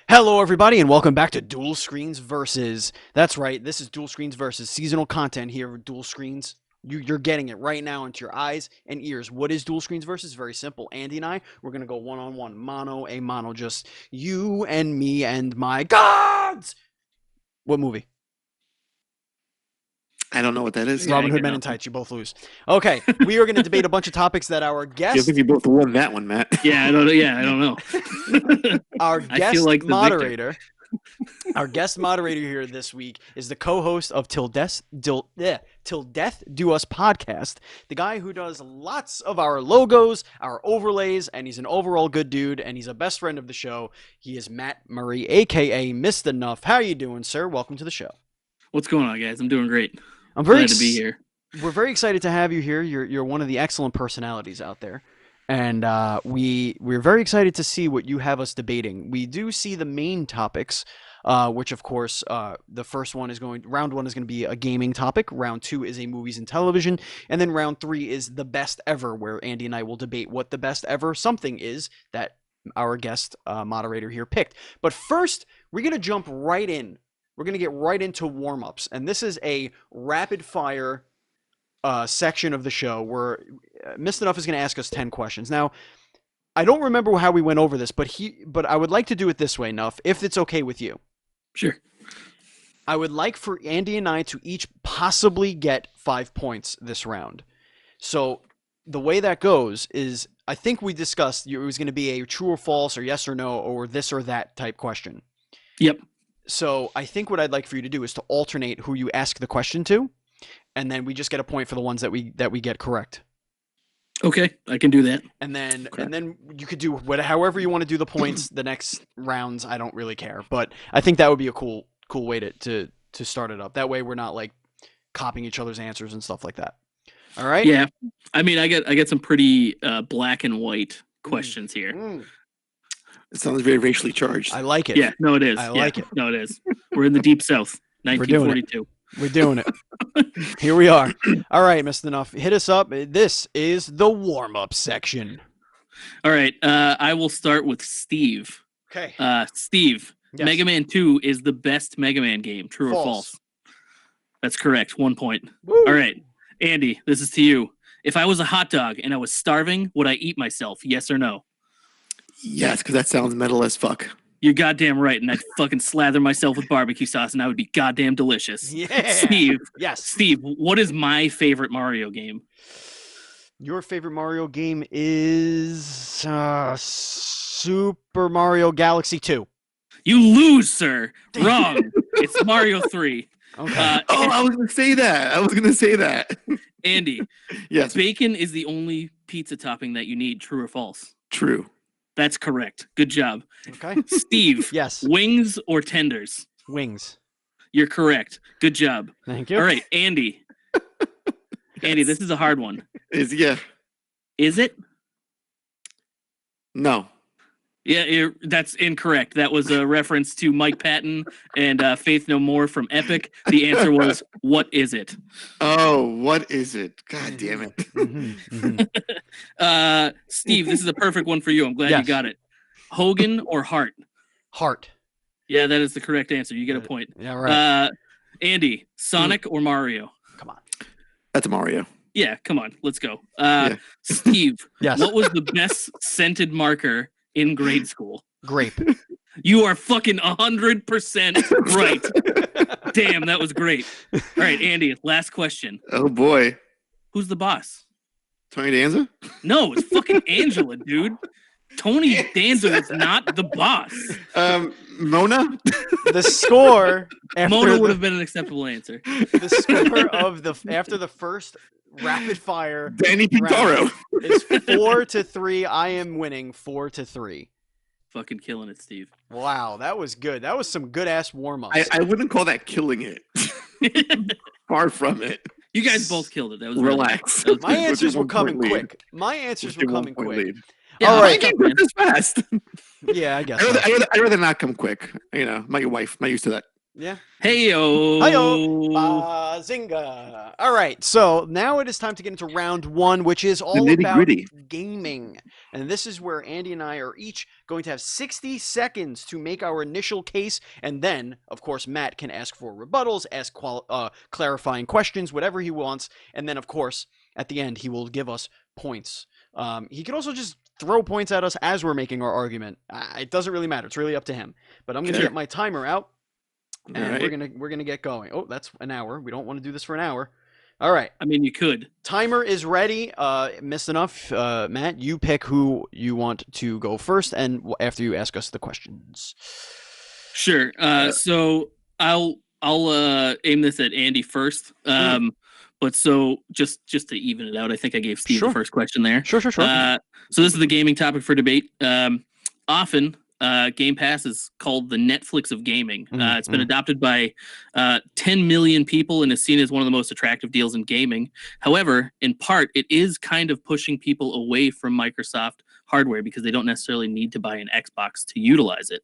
Hello, everybody, and welcome back to Dual Screens Versus. That's right, this is Dual Screens Versus seasonal content here with Dual Screens. You're getting it right now into your eyes and ears. What is Dual Screens Versus? Very simple. Andy and I, we're going to go one-on-one, mano a mano, just you and me and my gods. What movie? I don't know what that is. Robin Hood Men in Tights. You both lose. Okay, we are going to debate a bunch of topics that our I guest, think you both won that one, Matt. Yeah, I don't know. Yeah, I don't know. our I guest feel like the moderator, our guest moderator here this week is the co-host of Till Death Do Us podcast, the guy who does lots of our logos, our overlays, and he's an overall good dude, and he's a best friend of the show. He is Matt Murray, aka Mista Nuff. How are you doing, sir? Welcome to the show. What's going on, guys? I'm doing great. I'm very glad to be here. We're very excited to have you here. You're one of the excellent personalities out there. And we're very excited to see what you have us debating. We do see the main topics, which of course the first one is round one is going to be a gaming topic. Round two is a movies and television, and then round three is the best ever, where Andy and I will debate what the best ever something is that our guest moderator here picked. But first, we're going to jump right in. We're going to get right into warm-ups, and this is a rapid-fire section of the show where Mr. Nuff is going to ask us 10 questions. Now, I don't remember how we went over this, but I would like to do it this way, Nuff, if it's okay with you. Sure. I would like for Andy and I to each possibly get 5 points this round. So the way that goes is, I think we discussed it was going to be a true or false or yes or no or this or that type question. Yep. So I think what I'd like for you to do is to alternate who you ask the question to, and then we just get a point for the ones that we get correct. Okay, I can do that. And then you could do however you want to do the points. The next rounds, I don't really care, but I think that would be a cool way to start it up. That way, we're not like copying each other's answers and stuff like that. All right? Yeah, I mean, I get some pretty black and white questions here. It sounds very racially charged. I like it. Yeah, no, it is. I like it. No, it is. We're in the Deep South, 1942. We're doing it. Here we are. All right, Mr. Nuff, hit us up. This is the warm-up section. All right, I will start with Steve. Okay. Steve, Yes. Mega Man 2 is the best Mega Man game. True or false? That's correct. 1 point. Woo. All right, Andy, this is to you. If I was a hot dog and I was starving, would I eat myself? Yes or no? Yes, because that sounds metal as fuck. You're goddamn right, and I'd fucking slather myself with barbecue sauce, and I would be goddamn delicious. Yeah. Steve. Yes. Steve, what is my favorite Mario game? Your favorite Mario game is Super Mario Galaxy 2. You lose, sir. Wrong. It's Mario 3. Okay. I was going to say that. Andy. Yes. Bacon is the only pizza topping that you need. True or false? True. That's correct. Good job. Okay. Steve. Yes. Wings or tenders? Wings. You're correct. Good job. Thank you. All right, Andy. Andy, this is a hard one. Is Is it? No. Yeah, that's incorrect. That was a reference to Mike Patton and Faith No More from Epic. The answer was, what is it? Oh, what is it? God damn it. Steve, this is a perfect one for you. I'm glad you got it. Hogan or Hart? Hart. Yeah, that is the correct answer. You get a point. Yeah, right. Andy, Sonic or Mario? Come on. That's a Mario. Yeah, come on. Let's go. Steve, Yes. what was the best scented marker in grade school? Grape. You are fucking 100% right. Damn, that was great. All right, Andy, last question. Oh, boy. Who's the boss? Tony Danza? No, it's fucking Angela, dude. Tony Danza is not the boss. Mona? The score Mona would have been an acceptable answer. The score of after the first rapid fire Danny Pintaro is 4-3. I am winning 4-3. Fucking killing it, Steve. Wow, that was good. That was some good ass warm ups. I wouldn't call that killing it. Far from it. You guys both killed it. That was relax. Really, My answers were coming quick. Lead. Yeah, all right. Can't this fast. Yeah, I guess. I'd rather not come quick. You know, my wife, not used to that Yeah. Heyo. Hiyo! Bazinga! All right, so now it is time to get into round one, which is all nitty about gritty. gaming. And this is where Andy and I are each going to have 60 seconds to make our initial case. And then, of course, Matt can ask for rebuttals, ask clarifying questions, whatever he wants. And then, of course, at the end, he will give us points. He could also just throw points at us as we're making our argument. It doesn't really matter. It's really up to him. But I'm going to Sure. get my timer out. And All right. we're gonna get going. Oh, that's an hour. We don't want to do this for an hour. All right. I mean, you could. Timer is ready. Missed enough. Matt, you pick who you want to go first, and after you ask us the questions. Sure. So I'll aim this at Andy first. But so just to even it out, I think I gave Steve Sure. the first question there. Sure. So this is the gaming topic for debate. Often, Game Pass is called the Netflix of gaming. It's been adopted by 10 million people and is seen as one of the most attractive deals in gaming. However, in part, it is kind of pushing people away from Microsoft hardware because they don't necessarily need to buy an Xbox to utilize it.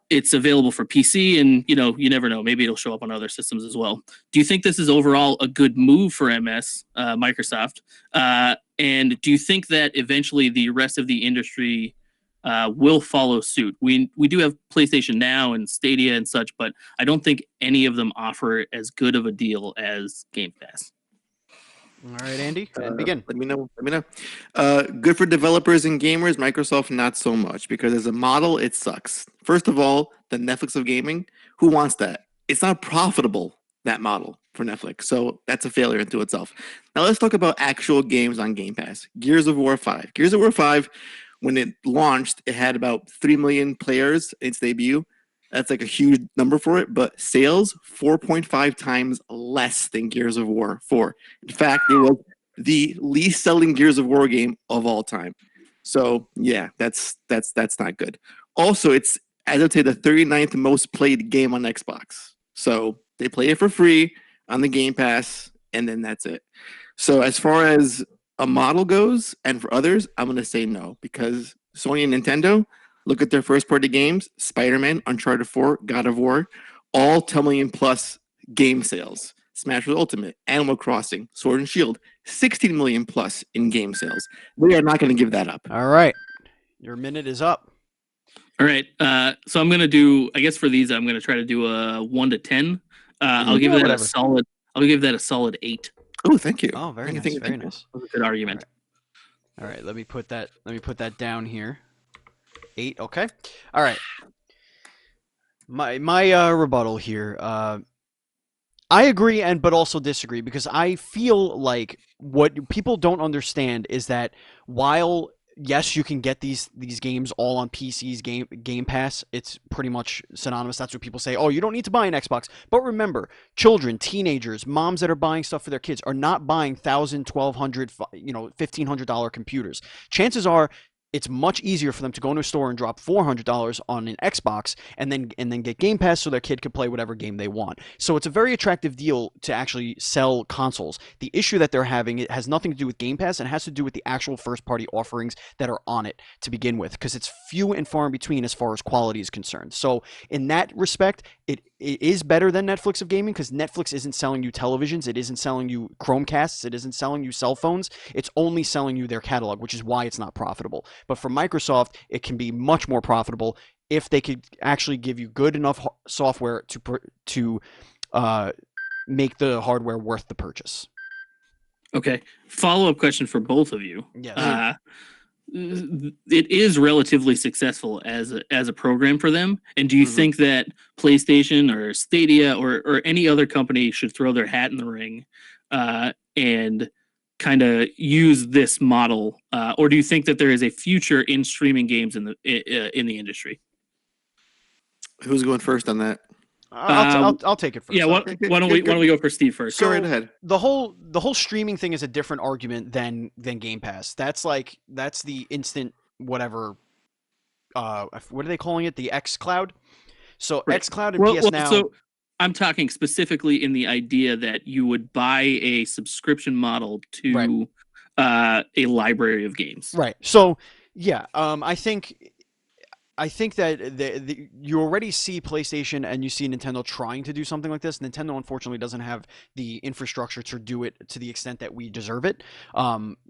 It's available for PC, and you never know. Maybe it'll show up on other systems as well. Do you think this is overall a good move for Microsoft? And do you think that eventually the rest of the industry will follow suit? We do have PlayStation Now and Stadia and such, but I don't think any of them offer as good of a deal as Game Pass. All right, Andy, and begin. Let me know. Good for developers and gamers. Microsoft, not so much, because as a model, it sucks. First of all, the Netflix of gaming. Who wants that? It's not profitable, that model for Netflix. So that's a failure into itself. Now let's talk about actual games on Game Pass. Gears of War 5. Gears of War 5, when it launched, it had about 3 million players in its debut. That's like a huge number for it, but sales 4.5 times less than Gears of War 4. In fact, it was the least selling Gears of War game of all time. So yeah, that's not good. Also, it's, as I'd say, the 39th most played game on Xbox. So they play it for free on the Game Pass, and then that's it. So as far as a model goes, and for others, I'm gonna say no, because Sony and Nintendo, look at their first-party games: Spider-Man, Uncharted 4, God of War, all 10 million plus game sales. Smash Bros. Ultimate, Animal Crossing, Sword and Shield, 16 million plus in game sales. They are not going to give that up. All right, your minute is up. All right. So I'm gonna do. I guess for these, I'm gonna try to do a 1 to 10. I'll give that a solid. I'll give that a solid 8. Oh, thank you. Oh, very nice. Very nice. That was a good argument. All right, let me put that down here. 8. Okay. All right. My rebuttal here. I agree but also disagree, because I feel like what people don't understand is that while yes, you can get these games all on PC's Game Pass, it's pretty much synonymous. That's what people say. Oh, you don't need to buy an Xbox. But remember, children, teenagers, moms that are buying stuff for their kids are not buying $1,000, $1,200, $1,500 computers. Chances are, it's much easier for them to go into a store and drop $400 on an Xbox and then get Game Pass so their kid could play whatever game they want. So it's a very attractive deal to actually sell consoles. The issue that they're having, it has nothing to do with Game Pass, and has to do with the actual first-party offerings that are on it to begin with, because it's few and far in between as far as quality is concerned. So in that respect, it is better than Netflix of gaming, because Netflix isn't selling you televisions, it isn't selling you Chromecasts, it isn't selling you cell phones, it's only selling you their catalog, which is why it's not profitable. But for Microsoft, it can be much more profitable if they could actually give you good enough software to make the hardware worth the purchase. Okay. Follow-up question for both of you. Yes. It is relatively successful as a program for them. And do you think that PlayStation or Stadia or any other company should throw their hat in the ring and kind of use this model, or do you think that there is a future in streaming games in the industry? Who's going first on that? I'll take it first. Yeah, why don't we go for Steve first? Go right ahead. The whole streaming thing is a different argument than Game Pass. That's the instant whatever. What are they calling it? The X Cloud. So Right. xCloud and PS Now. So I'm talking specifically in the idea that you would buy a subscription model to a library of games. Right. So yeah, I think I think that you already see PlayStation and you see Nintendo trying to do something like this. Nintendo unfortunately doesn't have the infrastructure to do it to the extent that we deserve it.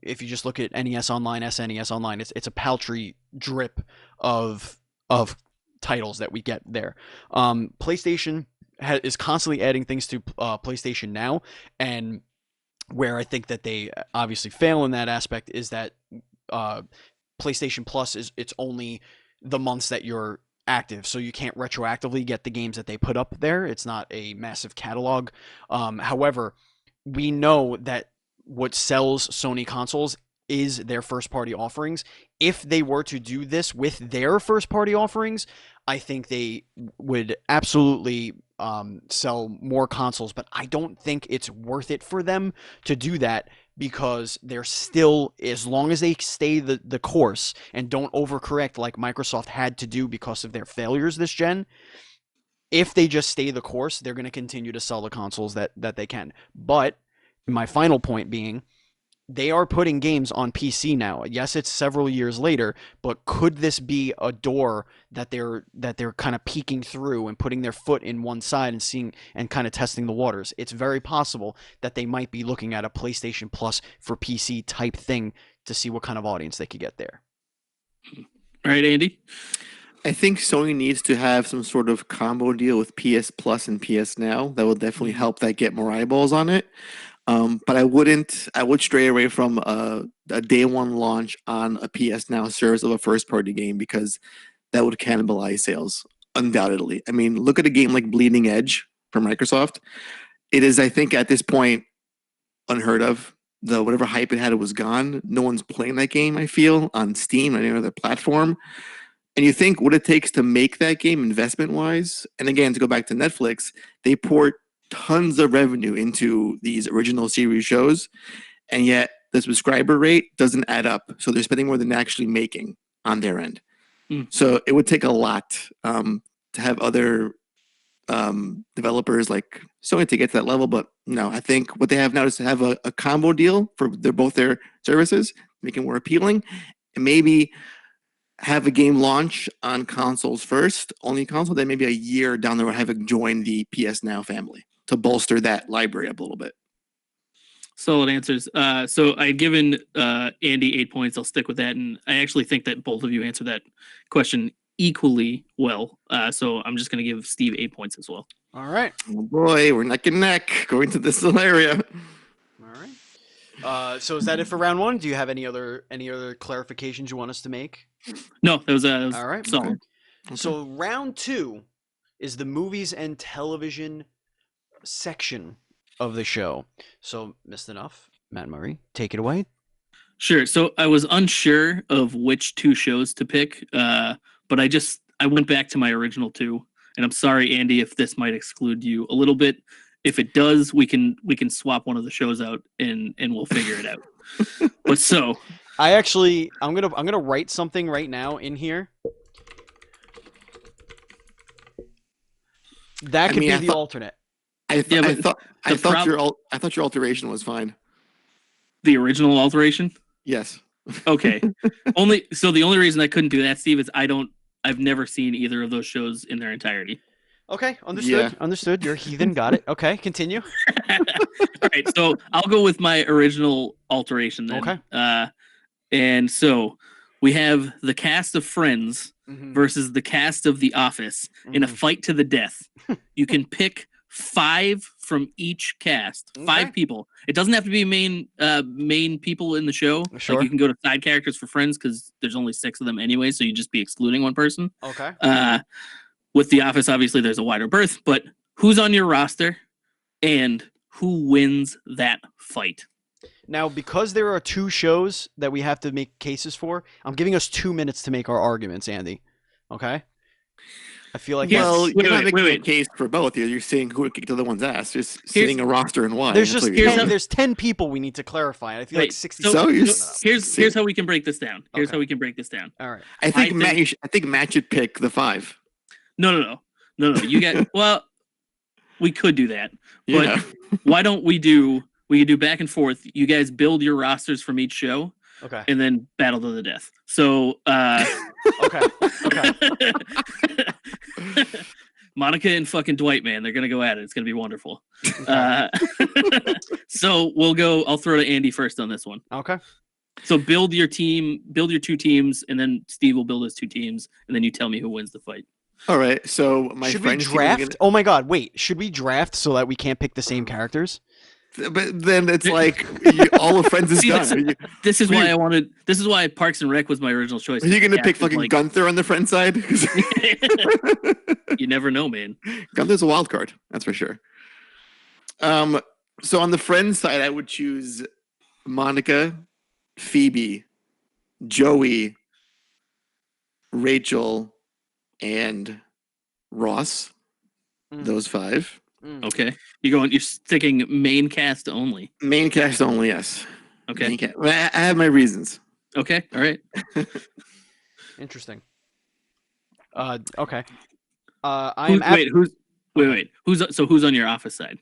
If you just look at NES Online, SNES Online, it's a paltry drip of of titles that we get there. PlayStation is constantly adding things to PlayStation Now, and where I think that they obviously fail in that aspect is that uh, PlayStation Plus is it's only the months that you're active, so you can't retroactively get the games that they put up there. It's not a massive catalog. However, we know that what sells Sony consoles is their first party offerings. If they were to do this with their first party offerings, I think they would absolutely sell more consoles, but I don't think it's worth it for them to do that because they're still, as long as they stay the course and don't overcorrect like Microsoft had to do because of their failures this gen, if they just stay the course, they're going to continue to sell the consoles that they can. But my final point being, they are putting games on PC now. Yes, it's several years later, but could this be a door that they're kind of peeking through and putting their foot in one side and seeing and kind of testing the waters? It's very possible that they might be looking at a PlayStation Plus for PC type thing to see what kind of audience they could get there. All right, Andy. I think Sony needs to have some sort of combo deal with PS Plus and PS Now. That will definitely help that get more eyeballs on it. But I would stray away from a day one launch on a PS Now service of a first party game because that would cannibalize sales, undoubtedly. I mean, look at a game like Bleeding Edge from Microsoft. It is, I think, at this point, unheard of. Whatever hype it had, it was gone. No one's playing that game, I feel, on Steam or any other platform. And you think what it takes to make that game investment wise, and again, to go back to Netflix, they poured tons of revenue into these original series shows, and yet the subscriber rate doesn't add up. So they're spending more than they're actually making on their end. So it would take a lot to have other developers like Sony to get to that level. But no, I think what they have now is to have a combo deal for both their services, make it more appealing, and maybe have a game launch on consoles first, only console, then maybe a year down the road have it join the PS Now family to bolster that library up a little bit. Solid answers. So I've given Andy 8 points. I'll stick with that. And I actually think that both of you answered that question equally well. So I'm just going to give Steve 8 points as well. All right. Oh boy, we're neck and neck going to this little area. All right. So is that it for round one? Do you have any other clarifications you want us to make? No, that was all right. solid. Okay. So round two is the movies and television section of the show. So, Mr. Nuff, Matt Murray, take it away. Sure. So I was unsure of which two shows to pick, but I went back to my original two, and I'm sorry, Andy, if this might exclude you a little bit. If it does, we can swap one of the shows out and we'll figure it out. But so I'm gonna write something right now in here. That could be the alternate. I thought your alteration was fine. The original alteration? Yes. Okay. The only reason I couldn't do that, Steve, is I've never seen either of those shows in their entirety. Okay, understood. Yeah. Understood. You're a heathen. Got it. Okay, continue. All right, so I'll go with my original alteration then. Okay. And so we have the cast of Friends versus the cast of The Office in a fight to the death. You can pick 5 from each cast. 5 people. It doesn't have to be main people in the show. Sure. Like you can go to side characters for Friends because there's only 6 of them anyway, so you'd just be excluding one person. Okay. With The Office, obviously, there's a wider berth, but who's on your roster and who wins that fight? Now, because there are 2 shows that we have to make cases for, I'm giving us 2 minutes to make our arguments, Andy. Okay? I feel like you're not making a case for both. You're seeing who would kick the other one's ass. Just seeing a roster and why. There's 10 people we need to clarify. I feel like 60. Here's how we can break this down. All right. I think Matt should pick the 5. No. You got we could do that, but why don't we do back and forth? You guys build your rosters from each show, okay, and then battle to the death. So Okay. Okay. Monica and fucking Dwight, man, they're gonna go at it. It's gonna be wonderful. Okay. So we'll go. I'll throw to Andy first on this one. Okay. So build your team, build your two teams, and then Steve will build his two teams, and then you tell me who wins the fight. All right. So my Should we friend's team is draft? Oh my god! Wait. Should we draft so that we can't pick the same characters? but then it's like all of Friends is See, done. This is why I wanted. This is why Parks and Rec was my original choice. Are you gonna pick Captain, fucking like, Gunther on the friend side? You never know, man. Gunther's a wild card, that's for sure. So on the friend side, I would choose Monica, Phoebe, Joey, Rachel, and Ross. Those 5. Okay, you're sticking main cast only. Main cast only, yes. Okay. Main cast. I have my reasons. Okay. All right. Interesting. Okay. I am. Wait. Who's on your office side?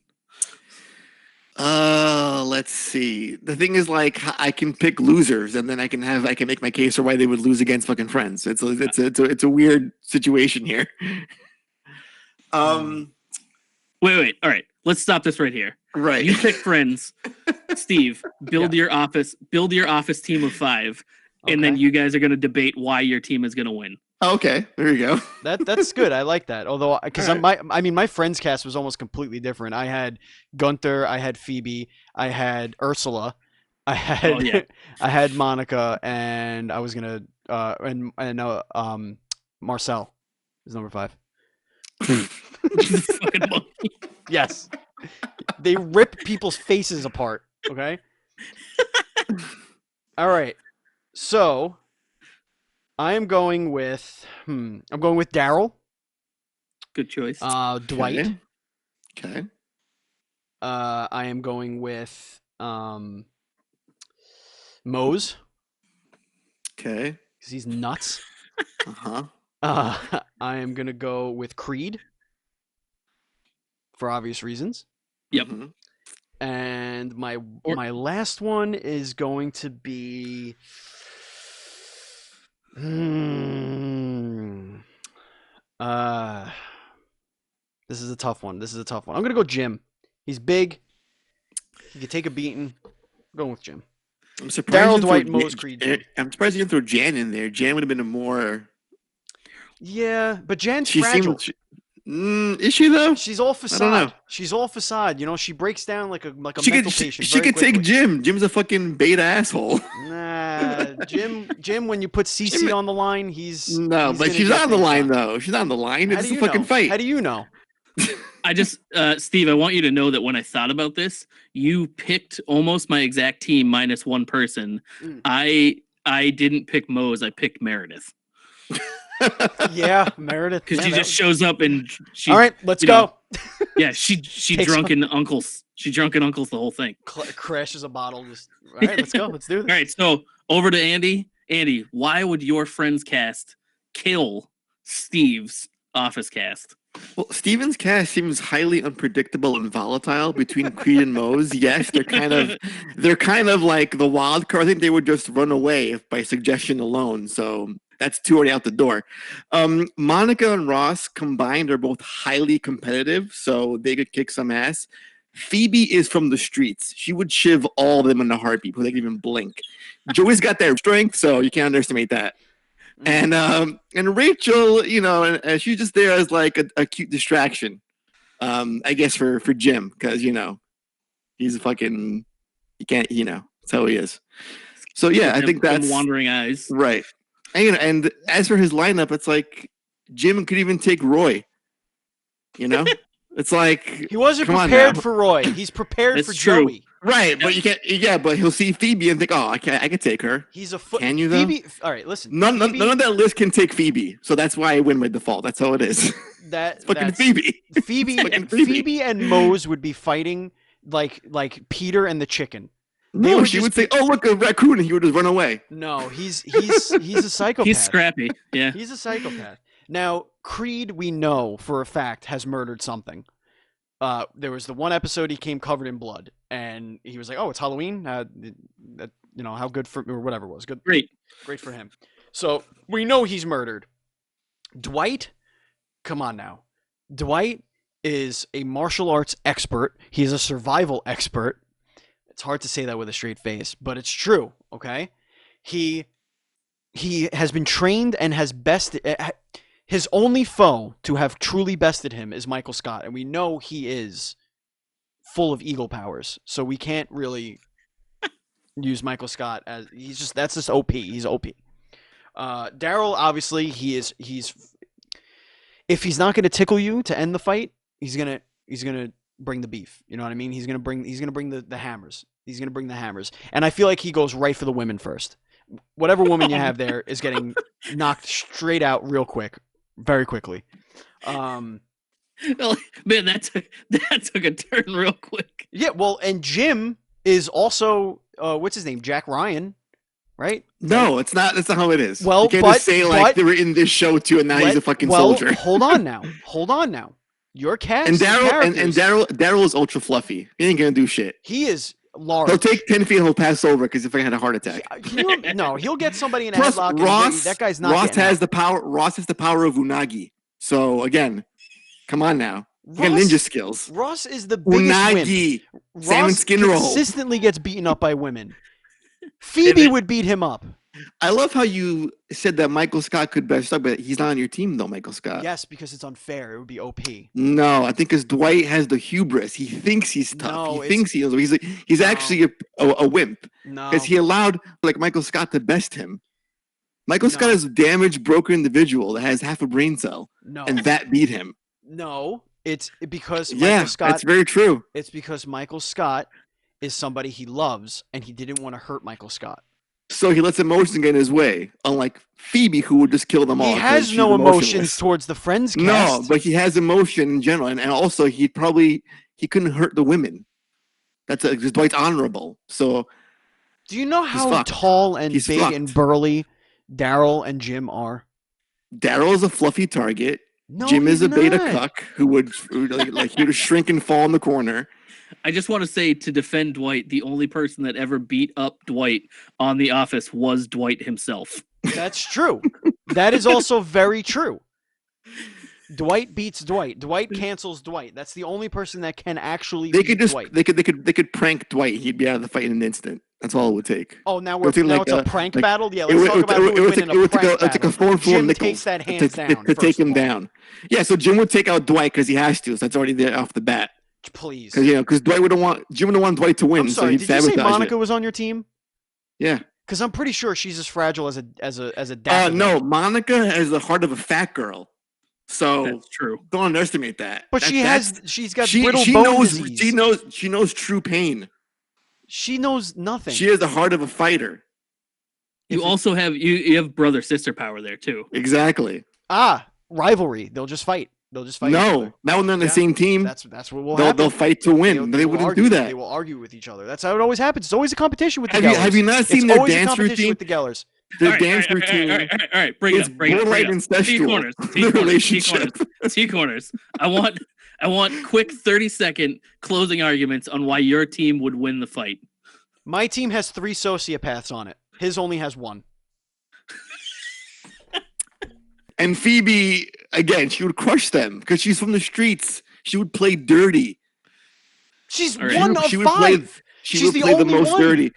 Let's see. The thing is, like, I can pick losers, and then I can make my case for why they would lose against fucking Friends. It's a weird situation here. Wait. All right. Let's stop this right here. Right. You pick Friends. Steve, build your office team of 5, and then Okay. you guys are going to debate why your team is going to win. Okay, there you go. That's good. I like that. Although, because Alright. my friends cast was almost completely different. I had Gunther, I had Phoebe, I had Ursula, I had yeah. I had Monica, and I was gonna Marcel is number 5. Fucking monkey. Yes, they rip people's faces apart. Okay. All right. So I am going with Daryl. Good choice. Dwight. Okay. I am going with Mose Okay. because he's nuts. Uh-huh. I am gonna go with Creed for obvious reasons, Yep. Mhm. and my last one is going to be. This is a tough one. I'm gonna go Jim. He's big. He could take a beating. I'm going with Jim. I'm surprised. Daryl, you Dwight, threw Mose, Creed, Jim. I'm surprised you didn't throw Jan in there. Jan would have been a more. Yeah, but Jan's She fragile. seemed. Is she though? She's all know. facade. She's all facade. You know, she breaks down like a She mental could. patient. She very could take quickly. Jim. Jim's a fucking beta asshole. Nah, Jim. When you put CC on the line, he's No, he's but gonna she's get on the things line done. though. She's on the line. How It's do a you fucking know? fight. How do you know? I just, Steve, I want you to know that when I thought about this, you picked almost my exact team minus one person. Mm. I didn't pick Mose. I picked Meredith Yeah, Meredith. because Yeah, she that just was- shows up and she. All right, let's you go. know, Yeah, she Takes drunken uncles. She drunken uncles the whole thing. Crashes a bottle. Just all right. Let's go. Let's do this. All right, so over to Andy. Andy, why would your friends cast kill Steve's office cast? Well, Steven's cast seems highly unpredictable and volatile between Creed and Mose. Yes, they're kind of like the wild card. I think they would just run away by suggestion alone. So that's 2 already out the door. Monica and Ross combined are both highly competitive, so they could kick some ass. Phoebe is from the streets. She would shiv all of them in a heartbeat before they could even blink. Joey's got that strength, so you can't underestimate that. And Rachel, you know, and she's just there as like a cute distraction, I guess for Jim, because you know he's a fucking you can't that's how he is. So yeah, I think that's wandering eyes. right. And as for his lineup, it's like Jim could even take Roy. You know, it's like He wasn't come on prepared now. for Roy. He's prepared That's for true. Joey. Right, but you can't. Yeah, but he'll see Phoebe and think, oh, I can take her. He's a foot. Can you, though? Phoebe. All right, listen. None Phoebe, of that list can take Phoebe, so that's why I win by default. That's how it is. That Fucking that's, Phoebe. Phoebe, Fucking Phoebe. Phoebe and Mose would be fighting like Peter and the chicken. No, would she just would say, "Oh, look, a raccoon," and he would just run away. No, he's a psychopath. He's scrappy. Yeah. He's a psychopath. Now, Creed, we know for a fact, has murdered something. There was the one episode he came covered in blood, and he was like, "Oh, it's Halloween." How good for or whatever it was. Good, Great. great for him. So we know he's murdered. Dwight, come on now. Dwight is a martial arts expert. He's a survival expert. It's hard to say that with a straight face, but it's true, okay? He has been trained and has bested his only foe to have truly bested him is Michael Scott, and we know he is full of eagle powers. So we can't really use Michael Scott as that's just OP. He's OP. Daryl, obviously, he's if he's not going to tickle you to end the fight, he's gonna bring the beef. You know what I mean? He's gonna bring the hammers. He's gonna bring the hammers, and I feel like he goes right for the women first. Whatever woman you have there is getting knocked straight out real quick, very quickly. Man, that took a turn real quick. Yeah, well, and Jim is also what's his name? Jack Ryan, right? No, it's not. That's not how it is. Well, you can't just say like they were in this show too, and now he's a fucking soldier. Hold on now. Your cast and Daryl is ultra fluffy. He ain't gonna do shit. He is large. He'll take 10 feet and he'll pass over because if I had a heart attack. He'll get somebody in a Plus, headlock. Ross, that guy's not. Ross has the power. Ross has the power of Unagi. So again, come on now. He got ninja skills. Ross is the biggest Unagi. Wimp. Salmon Ross skin roll. Consistently gets beaten up by women. Phoebe would beat him up. I love how you said that Michael Scott could best up, but he's not on your team though, Michael Scott. Yes, because it's unfair. It would be OP. No, I think because Dwight has the hubris. He thinks he's tough. No, he thinks he's actually a wimp. No, because he allowed like Michael Scott to best him. Michael Scott is a damaged, broken individual that has half a brain cell. No, and that beat him. No, it's because Michael Scott. That's very true. It's because Michael Scott is somebody he loves, and he didn't want to hurt Michael Scott. So he lets emotions get in his way, unlike Phoebe, who would just kill them all. He has no emotions towards the Friends cast. No, but he has emotion in general, and also he couldn't hurt the women. That's because Dwight's honorable. So, do you know how tall and big and burly Daryl and Jim are? Daryl is a fluffy target. No, Jim is a beta not. cuck who would he would shrink and fall in the corner. I just want to say, to defend Dwight, the only person that ever beat up Dwight on The Office was Dwight himself. That's true. That is also very true. Dwight beats Dwight. Dwight cancels Dwight. That's the only person that can actually beat Dwight. They could prank Dwight. He'd be out of the fight in an instant. That's all it would take. Oh, now it's a prank battle? Yeah, let's talk about who would win in a prank battle. Take a phone full of Jim takes that hands down. To take him down. Yeah, so Jim would take out Dwight because he has to. So that's already there off the bat. Please. Because Jim wouldn't want Dwight to win. I'm sorry, so did you say Monica was on your team? Yeah. Because I'm pretty sure she's as fragile as a dad. No, Monica has the heart of a fat girl. So that's true. Don't underestimate that. But she's got brittle bone disease. She knows true pain. She knows nothing. She has the heart of a fighter. You also have you have brother sister power there too. Exactly. Rivalry. They'll just fight. No, not when they're on the same team. That's what will happen. They'll fight to win. They wouldn't do that. They will argue with each other. That's how it always happens. It's always a competition with the Gellers. Have you not seen their dance routine with the Gellers? Their dance routine. All right, bring it up. T corners. I want quick 30-second closing arguments on why your team would win the fight. My team has 3 sociopaths on it. His only has 1. And Phoebe, again, she would crush them because she's from the streets. She would play dirty. She's one of 5. She would play the most dirty.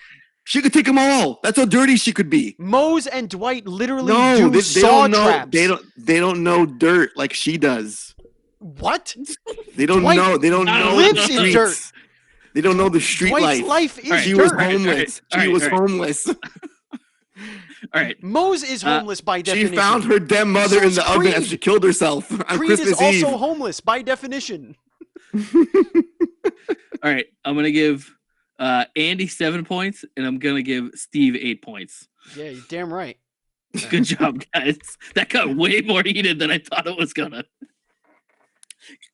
She could take them all. That's how dirty she could be. Mose and Dwight literally do saw traps. They don't know dirt like she does. What? They don't know. They don't know lives in dirt. They don't know the street Dwight's life. is she dirt. Was homeless. She was homeless. All right. Mose is homeless by definition. She found her dead mother in the oven as she killed herself on Creed Christmas is Eve. also homeless by definition. All right. I'm going to give Andy 7 points, and I'm going to give Steve 8 points. Yeah, you're damn right. Good job, guys. That got way more heated than I thought it was going to.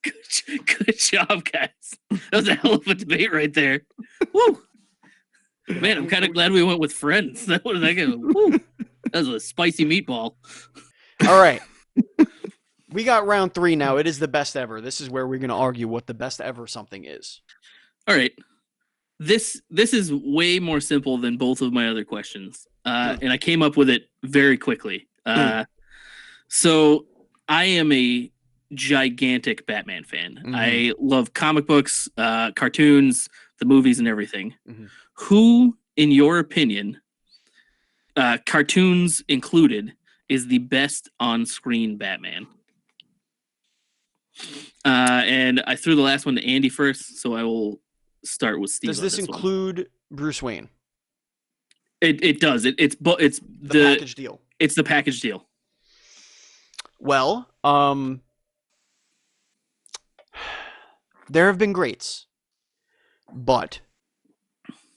Good job, guys. That was a hell of a debate right there. Woo! Man, I'm kind of glad we went with friends. That was that was a spicy meatball. All right. We got round 3 now. It is the best ever. This is where we're going to argue what the best ever something is. All right. This is way more simple than both of my other questions. And I came up with it very quickly. So I am a gigantic Batman fan. I love comic books, cartoons, the movies, and everything. Who, in your opinion, cartoons included, is the best on-screen Batman? And I threw the last one to Andy first, so I will start with Steve. Does this include Bruce Wayne? It does. It's the package deal. It's the package deal. Well, there have been greats, but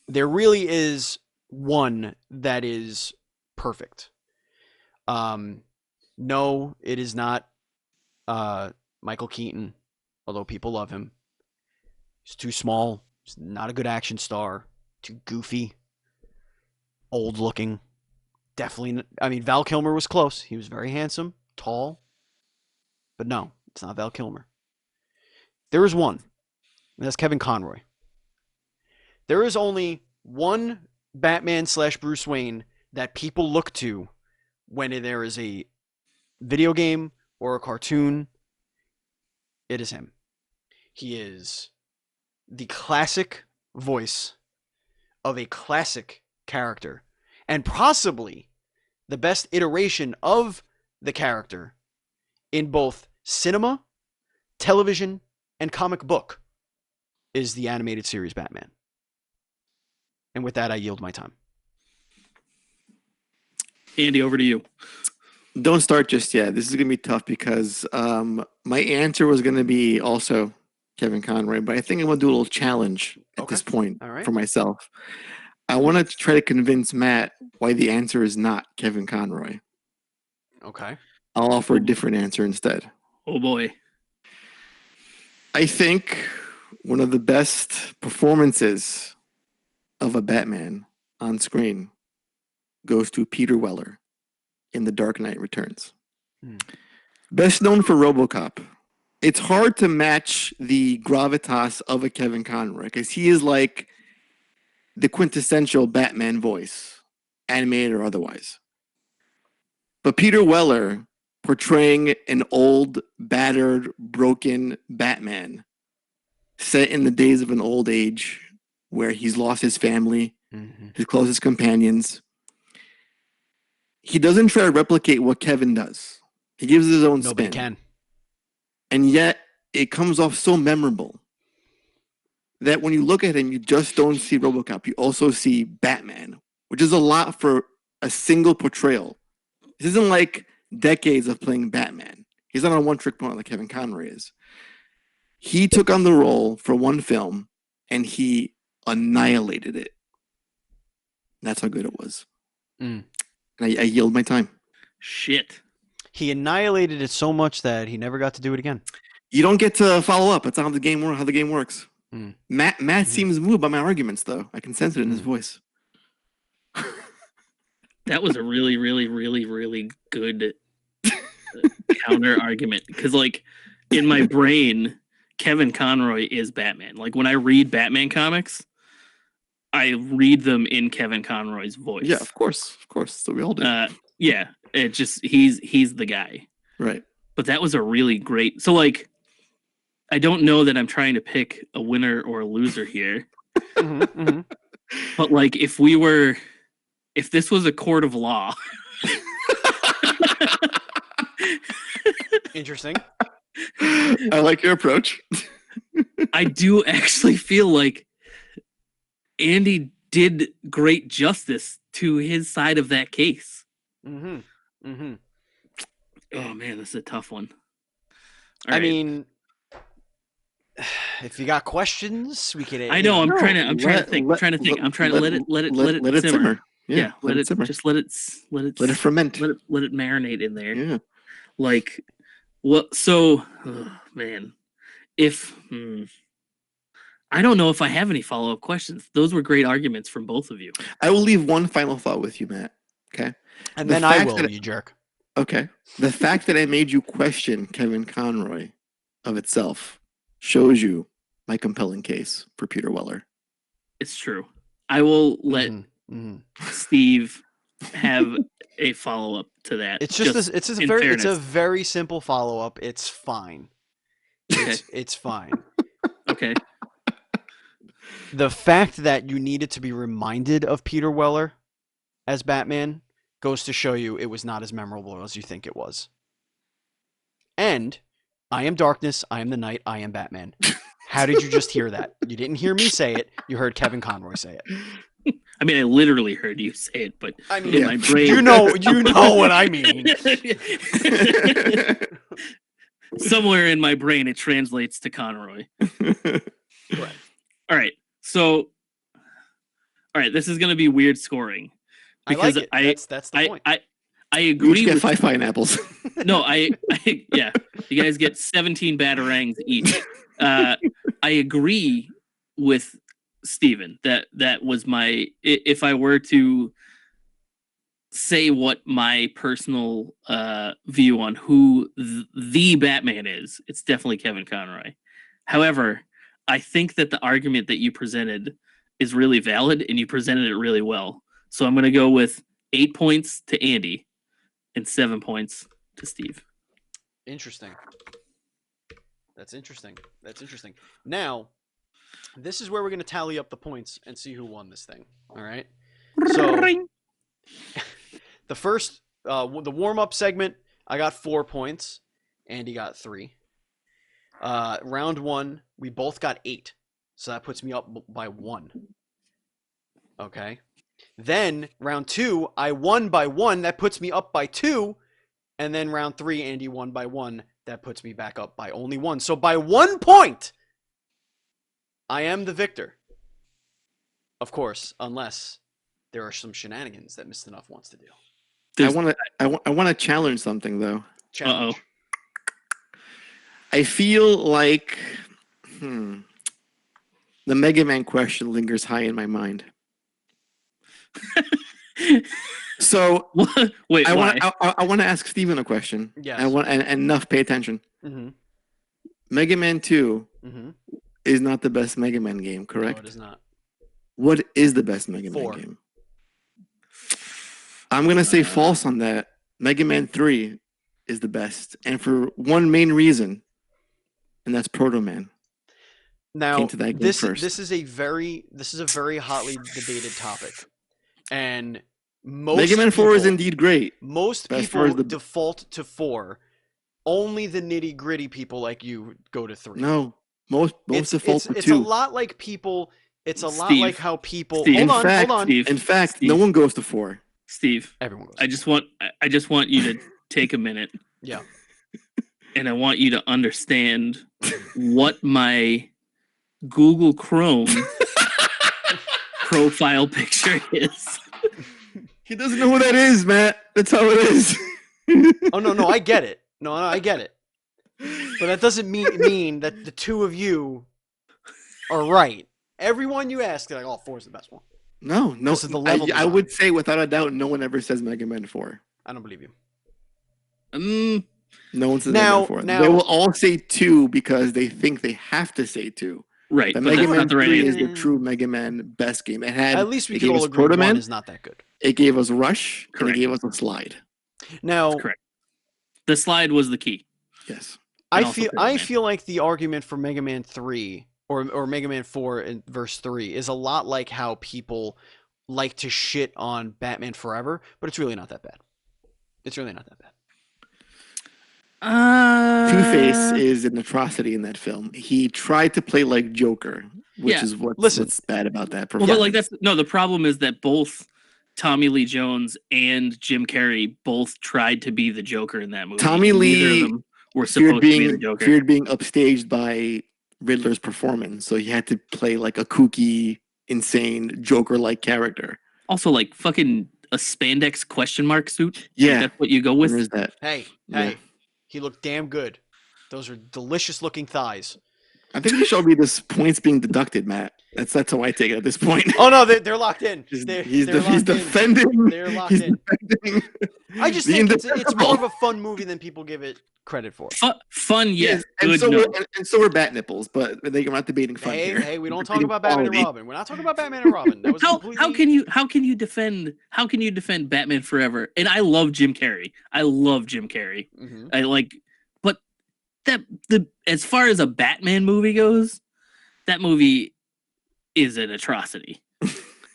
there really is one that is perfect. No, it is not Michael Keaton, although people love him. He's too small. He's not a good action star. Too goofy. Old looking. Definitely. I mean, Val Kilmer was close. He was very handsome, tall. But no, it's not Val Kilmer. There is one. And that's Kevin Conroy. There is only one Batman / Bruce Wayne that people look to when there is a video game or a cartoon. It is him. He is the classic voice of a classic character and possibly the best iteration of the character in both cinema, television, and comic book is the animated series Batman. And with that, I yield my time. Andy, over to you. Don't start just yet. This is going to be tough because my answer was going to be also Kevin Conroy, but I think I'm going to do a little challenge at this point for myself. I want to try to convince Matt why the answer is not Kevin Conroy. Okay. I'll offer a different answer instead. Oh, boy. I think one of the best performances of a Batman on screen goes to Peter Weller in The Dark Knight Returns. Best known for RoboCop. It's hard to match the gravitas of a Kevin Conroy because he is like the quintessential Batman voice, animated or otherwise. But Peter Weller portraying an old, battered, broken Batman set in the days of an old age where he's lost his family, his closest companions. He doesn't try to replicate what Kevin does. He gives his own spin. Nobody can. And yet, it comes off so memorable that when you look at him, you just don't see RoboCop. You also see Batman, which is a lot for a single portrayal. This isn't like decades of playing Batman. He's not a one-trick pony like Kevin Conroy is. He took on the role for one film, and he annihilated it. That's how good it was. And I yield my time. Shit. He annihilated it so much that he never got to do it again. You don't get to follow up. That's how the game works. Matt seems moved by my arguments, though. I can sense it in his voice. That was a really, really, really, really good counter argument. Because, like, in my brain, Kevin Conroy is Batman. Like, when I read Batman comics, I read them in Kevin Conroy's voice. Yeah, of course. So we all do. Yeah, it just he's the guy. Right. But that was a really great. So, like, I don't know that I'm trying to pick a winner or a loser here. But, like, if this was a court of law. Interesting. I like your approach. I do actually feel like Andy did great justice to his side of that case. Oh man, this is a tough one. I mean, if you got questions, we could. I know. I'm trying to think. I'm trying to let it simmer. Yeah, let it simmer. Just let it ferment. Let it marinate in there. Yeah. Like what? So, man, if I don't know if I have any follow-up questions. Those were great arguments from both of you. I will leave one final thought with you, Matt. Okay. And then I will, you jerk. Okay. The fact that I made you question Kevin Conroy of itself shows you my compelling case for Peter Weller. It's true. I will let Steve have a follow up to that. It's just this. It's a fairness. very simple follow up. It's fine. Okay. It's fine. Okay. The fact that you needed to be reminded of Peter Weller as Batman goes to show you it was not as memorable as you think it was. And I am darkness, I am the night, I am Batman. How did you just hear that? You didn't hear me say it. You heard Kevin Conroy say it. I mean, I literally heard you say it, but I mean, in my brain, you know what I mean. Somewhere in my brain, it translates to Conroy. Right. All right. So, all right, this is going to be weird scoring because I like it. That's the point. I You agree each get with 5 pineapples. No, yeah, you guys get 17 batarangs each. I agree with Steven that was my, if I were to say what my personal view on who the Batman is, it's definitely Kevin Conroy. However, I think that the argument that you presented is really valid and you presented it really well. So I'm going to go with 8 points to Andy and 7 points to Steve. Interesting. That's interesting. Now, this is where we're going to tally up the points and see who won this thing. All right. So the first, the warm-up segment, I got 4 points. Andy got 3. Round 1, we both got 8. So that puts me up by 1. Okay. Then round 2, I won by 1. That puts me up by 2. And then round 3, Andy won by 1. That puts me back up by only 1. So by 1 point, I am the victor. Of course, unless there are some shenanigans that Mr. Nuff wants to do. I want to challenge something though. Challenge. I feel like the Mega Man question lingers high in my mind. So wait, I want to ask Steven a question. Yes. And Nuff, pay attention. Mm-hmm. Mega Man 2 Mm-hmm. is not the best Mega Man game, correct? No, it is not. What is the best Mega 4. Man game? I'm gonna say false on that. Mega Man 3 is the best, and for one main reason, and that's Proto Man. Now, this is a very hotly debated topic, and most Mega Man 4 is indeed great. Most people default to 4. Only the nitty gritty people like you go to 3. No, most default to 2. It's a lot like people. It's a lot like how people. Steve, hold on. Steve, in fact, Steve, no one goes to 4. Steve, everyone goes. I just want you to take a minute. Yeah. And I want you to understand what my Google Chrome profile picture is. He doesn't know who that is, Matt. That's how it is. Oh no, I get it. No, I get it. But that doesn't mean that the two of you are right. Everyone you ask, they're like, "Oh, 4 is the best one." No. This is the level I would say without a doubt, no one ever says Mega Man 4. I don't believe you. No one says Mega Man 4. They will all say 2 because they think they have to say 2. Right. But Mega Man 3 is the true Mega Man best game. It had at least we can all agree one is not that good. It gave us Rush. Correct. And it gave us a slide. Now, that's correct. The slide was the key. Yes. I feel like the argument for Mega Man 3 or Mega Man 4 in verse 3 is a lot like how people like to shit on Batman Forever, but it's really not that bad. It's really not that bad. Two-Face is an atrocity in that film. He tried to play like Joker, which is what's bad about that. Well, but like the problem is that both Tommy Lee Jones and Jim Carrey both tried to be the Joker in that movie. Tommy Lee of them were supposed to be the Joker. Feared being upstaged by Riddler's performance, so he had to play like a kooky, insane Joker-like character. Also, like fucking a spandex question mark suit. Yeah, like that's what you go with. Where is that? Hey, he looked damn good. Those are delicious looking thighs. I think you showed me this points being deducted, Matt. That's how I take it at this point. Oh no, they're locked in. he's They're locked in. defending. They're locked He's in. defending. I just think it's more of a fun movie than people give it credit for. Fun, yes. And Good, no. so we're bat nipples, but we're not debating fun here. Hey, we don't talk about Batman and Robin. We're not talking about Batman and Robin. That was how can you defend Batman Forever? And I love Jim Carrey. Mm-hmm. But as far as a Batman movie goes, that movie is an atrocity.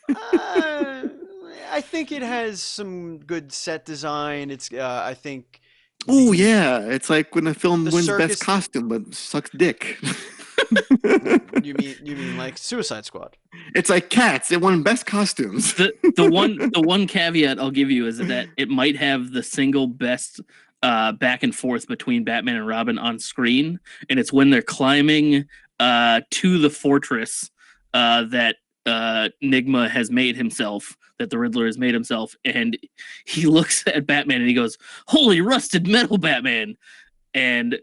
I think it has some good set design. It's I think. Oh yeah, it's like when a film wins circus... best costume but sucks dick. You mean like Suicide Squad? It's like Cats. It won best costumes. The one caveat I'll give you is that it might have the single best back and forth between Batman and Robin on screen, and it's when they're climbing to the fortress that Nigma has made himself, that the Riddler has made himself, and he looks at Batman and he goes, "Holy rusted metal, Batman!" And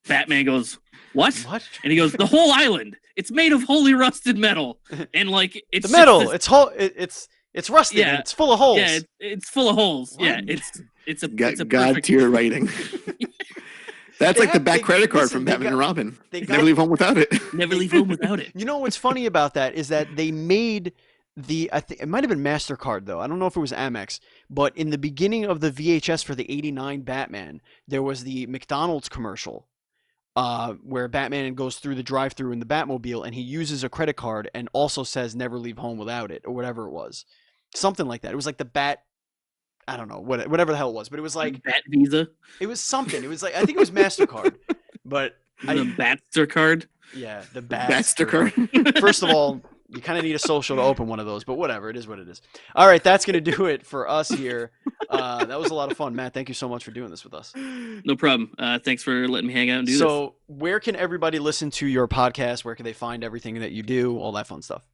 Batman goes, What? And he goes, "The whole island. It's made of holy rusted metal." And like it's the metal. It's rusted. Yeah, it's full of holes. Yeah, it's full of holes. What? Yeah, it's a God tier writing. That's like the back credit card from Batman and Robin. Never leave home without it. Never leave home without it. You know what's funny about that is that they made I think it might have been MasterCard though. I don't know if it was Amex, but in the beginning of the VHS for the '89 Batman, there was the McDonald's commercial where Batman goes through the drive-thru in the Batmobile and he uses a credit card and also says "Never leave home without it" or whatever it was, something like that. It was like the Bat. I don't know whatever the hell it was, but it was like Bat Visa. It was something. It was like I think it was MasterCard, but the Batster card. Yeah, the Batster card. First of all, you kind of need a social to open one of those, but whatever. It is what it is. All right, that's going to do it for us here. That was a lot of fun. Matt, thank you so much for doing this with us. No problem. Thanks for letting me hang out and do this. So where can everybody listen to your podcast? Where can they find everything that you do? All that fun stuff.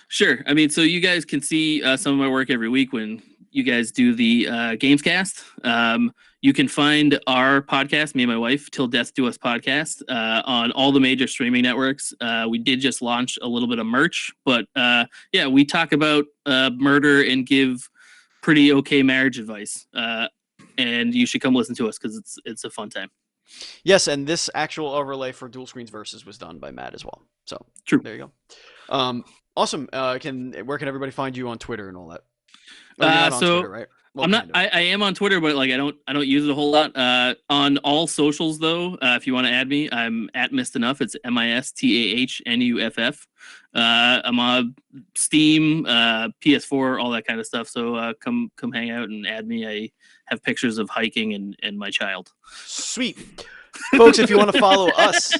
Sure. I mean, so you guys can see some of my work every week when you guys do the Gamescast. You can find our podcast, me and my wife, Till Death Do Us podcast, on all the major streaming networks. We did just launch a little bit of merch, but yeah, we talk about murder and give pretty okay marriage advice. And you should come listen to us because it's a fun time. Yes, and this actual overlay for Dual Screens Versus was done by Matt as well. So true. There you go. Awesome. Where can everybody find you on Twitter and all that? On Twitter, right? Well, I'm not. I am on Twitter, but like I don't use it a whole lot. On all socials though, if you want to add me, I'm at Mista Nuff. It's MISTAHNUFF. I'm on Steam, PS4, all that kind of stuff. So come hang out and add me. I have pictures of hiking and my child. Sweet, folks. If you want to follow us,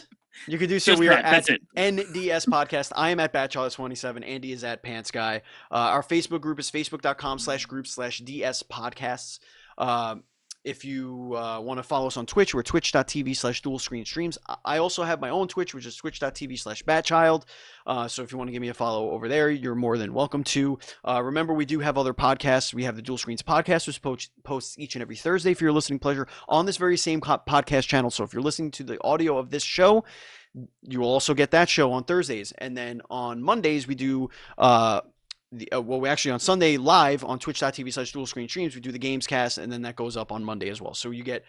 you can do so. Just we that, are at it. NDS Podcast. I am at Batchild27. Andy is at Pants Guy. Our Facebook group is facebook.com/group/DS Podcasts. If you want to follow us on Twitch, we're twitch.tv/dual screen streams. I also have my own Twitch, which is twitch.tv/Batchild. So if you want to give me a follow over there, you're more than welcome to. Remember, we do have other podcasts. We have the Dual Screens Podcast, which posts each and every Thursday for your listening pleasure on this very same podcast channel. So if you're listening to the audio of this show, you will also get that show on Thursdays. And then on Mondays, we do we actually on Sunday live on twitch.tv/dual screen streams, we do the games cast, and then that goes up on Monday as well. So you get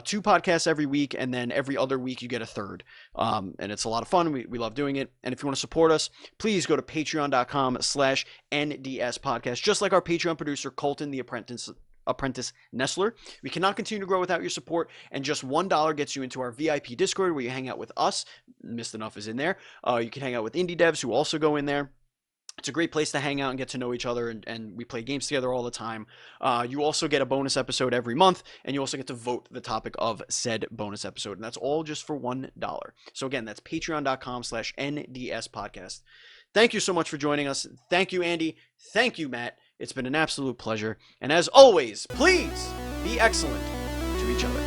2 podcasts every week, and then every other week you get a third. And it's a lot of fun. We love doing it. And if you want to support us, please go to patreon.com/NDS podcast. Just like our Patreon producer, Colton, the apprentice Nestler. We cannot continue to grow without your support, and just $1 gets you into our VIP Discord where you hang out with us. Mista Nuff is in there. You can hang out with indie devs who also go in there. It's a great place to hang out and get to know each other, and we play games together all the time. You also get a bonus episode every month, and you also get to vote the topic of said bonus episode, and that's all just for $1. So again, that's patreon.com/NDS podcast. Thank you so much for joining us. Thank you, Andy. Thank you, Matt. It's been an absolute pleasure. And as always, please be excellent to each other.